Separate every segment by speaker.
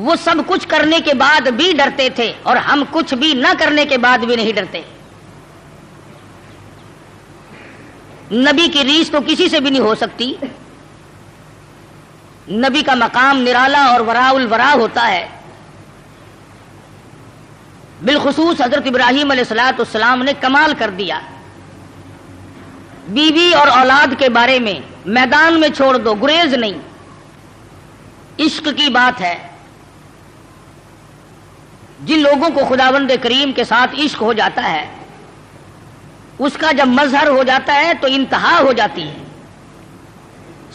Speaker 1: وہ سب کچھ کرنے کے بعد بھی ڈرتے تھے اور ہم کچھ بھی نہ کرنے کے بعد بھی نہیں ڈرتے. نبی کی ریس تو کسی سے بھی نہیں ہو سکتی. نبی کا مقام نرالا اور وراء الورا ہوتا ہے. بالخصوص حضرت ابراہیم علیہ السلام نے کمال کر دیا. بیوی اور اولاد کے بارے میں میدان میں چھوڑ دو، گریز نہیں. عشق کی بات ہے. جن لوگوں کو خداوند کریم کے ساتھ عشق ہو جاتا ہے اس کا جب مظہر ہو جاتا ہے تو انتہا ہو جاتی ہے.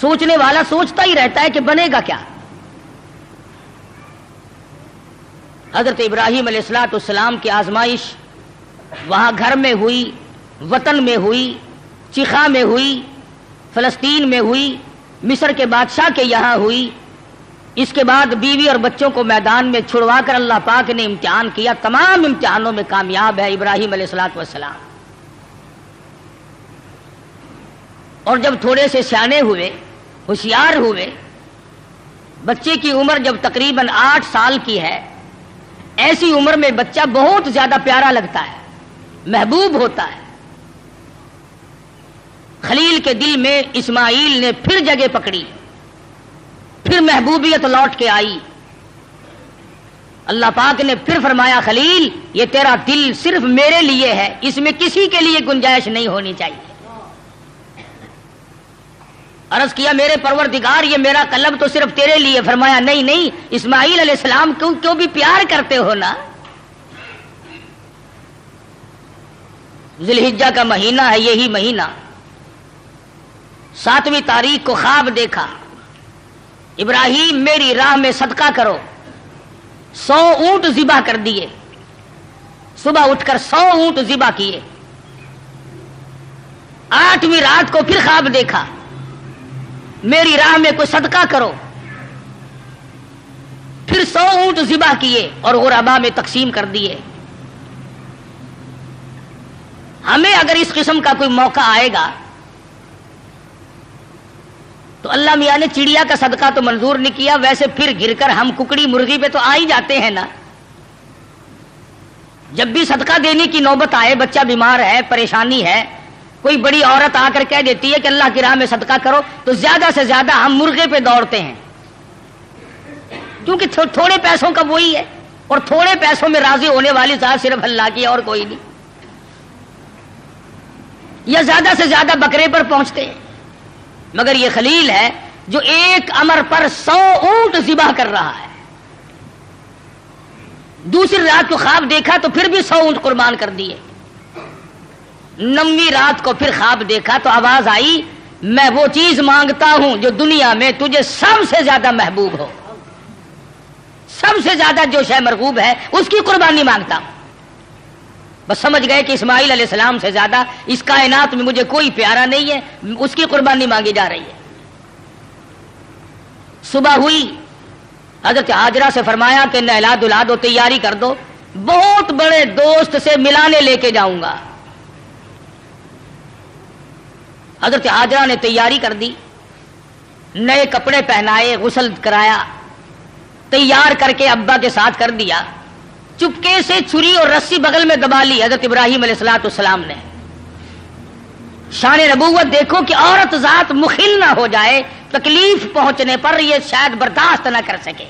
Speaker 1: سوچنے والا سوچتا ہی رہتا ہے کہ بنے گا کیا. حضرت ابراہیم علیہ السلام کی آزمائش وہاں گھر میں ہوئی، وطن میں ہوئی، چیخا میں ہوئی، فلسطین میں ہوئی، مصر کے بادشاہ کے یہاں ہوئی. اس کے بعد بیوی اور بچوں کو میدان میں چھڑوا کر اللہ پاک نے امتحان کیا. تمام امتحانوں میں کامیاب ہے ابراہیم علیہ السلام. اور جب تھوڑے سے سیانے ہوئے، ہوشیار ہوئے، بچے کی عمر جب تقریباً 8 سال کی ہے، ایسی عمر میں بچہ بہت زیادہ پیارا لگتا ہے، محبوب ہوتا ہے. خلیل کے دل میں اسماعیل نے پھر جگہ پکڑی، پھر محبوبیت لوٹ کے آئی. اللہ پاک نے پھر فرمایا خلیل یہ تیرا دل صرف میرے لیے ہے، اس میں کسی کے لیے گنجائش نہیں ہونی چاہیے. عرض کیا میرے پروردگار یہ میرا قلب تو صرف تیرے لیے. فرمایا نہیں نہیں، اسماعیل علیہ السلام کیوں بھی پیار کرتے ہو نا. ذی الحجہ کا مہینہ ہے، یہی مہینہ 7ویں تاریخ کو خواب دیکھا، ابراہیم میری راہ میں صدقہ کرو. 100 اونٹ ذبح کر دیے. صبح اٹھ کر 100 اونٹ ذبح کیے. 8ویں رات کو پھر خواب دیکھا، میری راہ میں کوئی صدقہ کرو. پھر 100 اونٹ ذبح کیے اور غربا میں تقسیم کر دیے. ہمیں اگر اس قسم کا کوئی موقع آئے گا تو اللہ میاں نے چڑیا کا صدقہ تو منظور نہیں کیا، ویسے پھر گر کر ہم ککڑی مرغی پہ تو آ ہی جاتے ہیں نا. جب بھی صدقہ دینے کی نوبت آئے، بچہ بیمار ہے، پریشانی ہے، کوئی بڑی عورت آ کر کہہ دیتی ہے کہ اللہ کی راہ میں صدقہ کرو، تو زیادہ سے زیادہ ہم مرغے پہ دوڑتے ہیں، کیونکہ تھوڑے پیسوں کا وہی ہے، اور تھوڑے پیسوں میں راضی ہونے والی ذات صرف اللہ کی اور کوئی نہیں. یا زیادہ سے زیادہ بکرے پر پہنچتے ہیں. مگر یہ خلیل ہے جو ایک امر پر 100 اونٹ ذبح کر رہا ہے. دوسری رات کو خواب دیکھا تو پھر بھی 100 اونٹ قربان کر دیے. 9ویں رات کو پھر خواب دیکھا تو آواز آئی میں وہ چیز مانگتا ہوں جو دنیا میں تجھے سب سے زیادہ محبوب ہو، سب سے زیادہ جو شے مرغوب ہے اس کی قربانی مانگتا ہوں. بس سمجھ گئے کہ اسماعیل علیہ السلام سے زیادہ اس کائنات میں مجھے کوئی پیارا نہیں ہے، اس کی قربانی مانگی جا رہی ہے. صبح ہوئی، حضرت ہاجرہ سے فرمایا کہ نہلا دھلا دو، تیاری کر دو، بہت بڑے دوست سے ملانے لے کے جاؤں گا. حضرت ہاجرہ نے تیاری کر دی، نئے کپڑے پہنائے، غسل کرایا، تیار کر کے ابا کے ساتھ کر دیا. چپکے سے چھری اور رسی بغل میں دبا لی حضرت ابراہیم علیہ السلام نے. شان نبوت دیکھو کہ عورت ذات مخل نہ ہو جائے، تکلیف پہنچنے پر یہ شاید برداشت نہ کر سکے.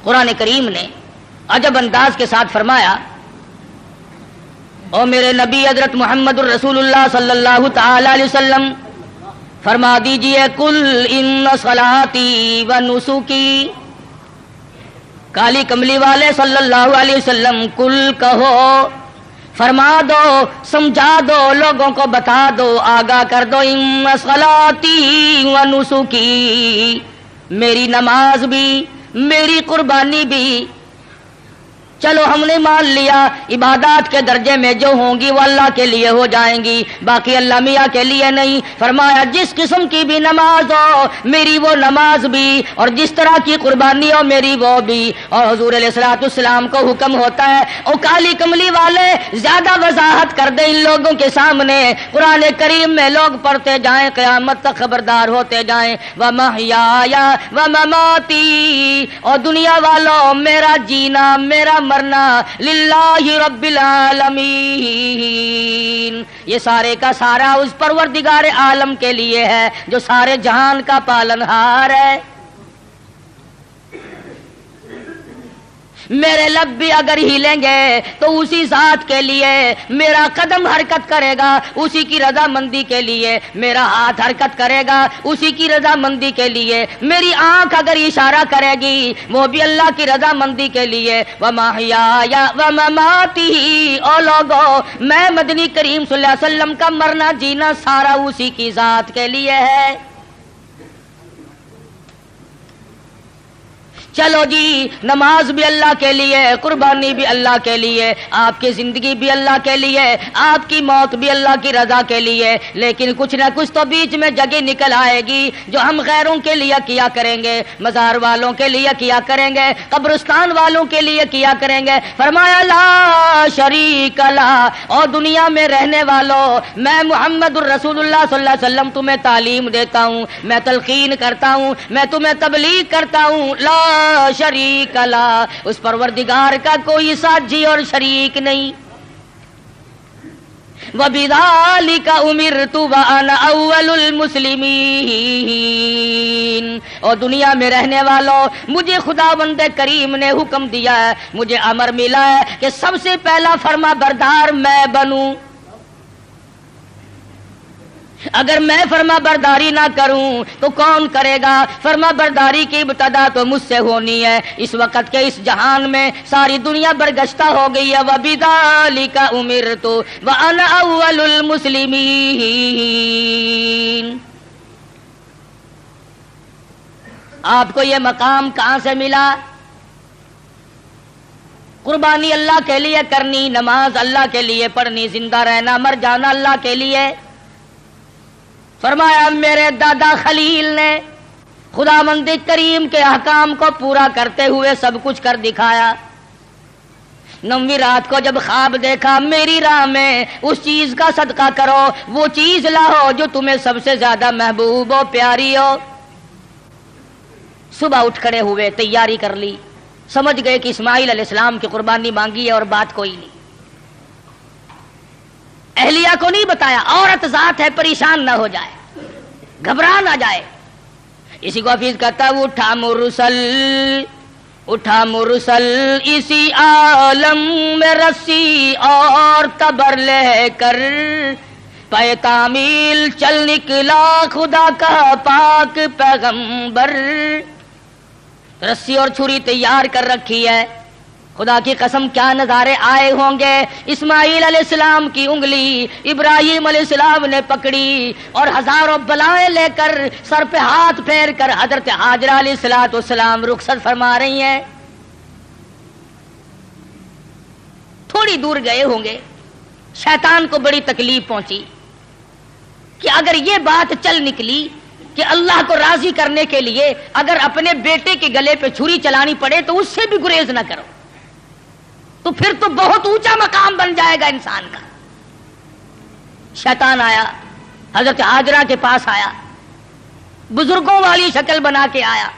Speaker 1: قرآن کریم نے عجب انداز کے ساتھ فرمایا او میرے نبی حضرت محمد الرسول اللہ صلی اللہ تعالی علیہ وسلم فرما دیجئے کل ان صلاتی و نسکی. کالی کملی والے صلی اللہ علیہ وسلم کل کہو، فرما دو، سمجھا دو، لوگوں کو بتا دو، آگاہ کر دو. ان صلاتی و نسکی، میری نماز بھی، میری قربانی بھی، چلو ہم نے مان لیا عبادات کے درجے میں جو ہوں گی وہ اللہ کے لیے ہو جائیں گی، باقی اللہ میاں کے لیے نہیں۔ فرمایا جس قسم کی بھی نماز ہو میری وہ نماز بھی، اور جس طرح کی قربانی ہو میری وہ بھی۔ اور حضور علیہ الصلوۃ والسلام کو حکم ہوتا ہے او کالی کملی والے زیادہ وضاحت کر دے ان لوگوں کے سامنے، قرآن کریم میں لوگ پڑھتے جائیں قیامت تک خبردار ہوتے جائیں، وَمَحْيَايَ وَمَمَاتِي، اور دنیا والوں میرا جینا میرا مرنا للہ رب العالمین، یہ سارے کا سارا اس پروردگار عالم کے لیے ہے جو سارے جہان کا پالنہار ہے۔ میرے لب بھی اگر ہلیں گے تو اسی ذات کے لیے، میرا قدم حرکت کرے گا اسی کی رضا مندی کے لیے، میرا ہاتھ حرکت کرے گا اسی کی رضا مندی کے لیے، میری آنکھ اگر اشارہ کرے گی وہ بھی اللہ کی رضا مندی کے لیے۔ وَمَحْيَايَ وَمَمَاتِي، او لوگو میں مدنی کریم صلی اللہ علیہ وسلم کا مرنا جینا سارا اسی کی ذات کے لیے ہے۔ چلو جی نماز بھی اللہ کے لیے، قربانی بھی اللہ کے لیے، آپ کی زندگی بھی اللہ کے لیے، آپ کی موت بھی اللہ کی رضا کے لیے، لیکن کچھ نہ کچھ تو بیچ میں جگہ نکل آئے گی جو ہم غیروں کے لیے کیا کریں گے، مزار والوں کے لیے کیا کریں گے، قبرستان والوں کے لیے کیا کریں گے۔ فرمایا لا شریک لا، اور دنیا میں رہنے والوں میں محمد الرسول اللہ صلی اللہ علیہ وسلم تمہیں تعلیم دیتا ہوں، میں تلقین کرتا ہوں، میں تمہیں تبلیغ کرتا ہوں، لا شریک لا، اس پروردگار کا کوئی ساتھی اور شریک نہیں۔ وَبِذَلِكَ أُمِرْتُ وَأَنَا أَوَّلُ الْمُسْلِمِينَ، اور دنیا میں رہنے والوں مجھے خداوند کریم نے حکم دیا ہے، مجھے امر ملا ہے کہ سب سے پہلا فرما بردار میں بنوں۔ اگر میں فرما برداری نہ کروں تو کون کرے گا؟ فرما برداری کی ابتدا تو مجھ سے ہونی ہے۔ اس وقت کے اس جہان میں ساری دنیا برگشتہ ہو گئی ہے۔ وَبِذَلِكَ أُمِرْتُ وَأَنَا أَوَّلُ الْمُسْلِمِينَ۔ آپ کو یہ مقام کہاں سے ملا؟ قربانی اللہ کے لیے کرنی، نماز اللہ کے لیے پڑھنی، زندہ رہنا مر جانا اللہ کے لیے۔ فرمایا میرے دادا خلیل نے خداوند کریم کے احکام کو پورا کرتے ہوئے سب کچھ کر دکھایا۔ 9ویں رات کو جب خواب دیکھا میری راہ میں اس چیز کا صدقہ کرو، وہ چیز لاؤ جو تمہیں سب سے زیادہ محبوب ہو پیاری ہو۔ صبح اٹھ کھڑے ہوئے، تیاری کر لی، سمجھ گئے کہ اسماعیل علیہ السلام کی قربانی مانگی ہے اور بات کوئی نہیں۔ اہلیہ کو نہیں بتایا، عورت ذات ہے پریشان نہ ہو جائے، گھبرا نہ جائے۔ اسی کو حفیظ کہتا ہے اٹھا مرسل اسی عالم میں رسی اور تبر لے کر، پے تعمیل چل نکلا خدا کا پاک پیغمبر۔ رسی اور چھری تیار کر رکھی ہے، خدا کی قسم کیا نظارے آئے ہوں گے۔ اسماعیل علیہ السلام کی انگلی ابراہیم علیہ السلام نے پکڑی اور ہزاروں بلائیں لے کر سر پہ ہاتھ پھیر کر حضرت ہاجرہ علیہ السلام رخصت فرما رہی ہیں۔ تھوڑی دور گئے ہوں گے، شیطان کو بڑی تکلیف پہنچی کہ اگر یہ بات چل نکلی کہ اللہ کو راضی کرنے کے لیے اگر اپنے بیٹے کے گلے پہ چھری چلانی پڑے تو اس سے بھی گریز نہ کرو، تو پھر تو بہت اونچا مقام بن جائے گا انسان کا۔ شیطان آیا، حضرت ہاجرہ کے پاس آیا، بزرگوں والی شکل بنا کے آیا۔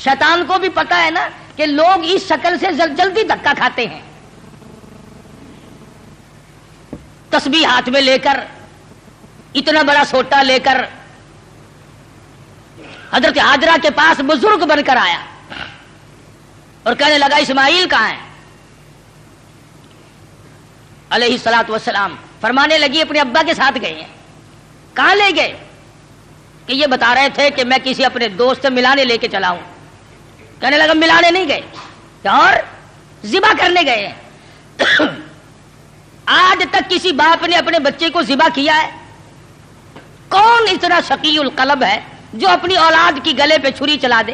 Speaker 1: شیطان کو بھی پتا ہے نا کہ لوگ اس شکل سے جلدی دھکا کھاتے ہیں۔ تسبیح ہاتھ میں لے کر، اتنا بڑا سوٹا لے کر حضرت ہاجرہ کے پاس بزرگ بن کر آیا اور کہنے لگا اسماعیل کہاں ہے علیہ الصلوۃ والسلام؟ فرمانے لگی اپنے ابا کے ساتھ گئے ہیں۔ کہاں لے گئے؟ کہ یہ بتا رہے تھے کہ میں کسی اپنے دوست سے ملانے لے کے چلا ہوں۔ کہنے لگا ملانے نہیں گئے اور ذبح کرنے گئے ہیں۔ آج تک کسی باپ نے اپنے بچے کو ذبح کیا ہے؟ کون اتنا شقی القلب ہے جو اپنی اولاد کی گلے پہ چھری چلا دے؟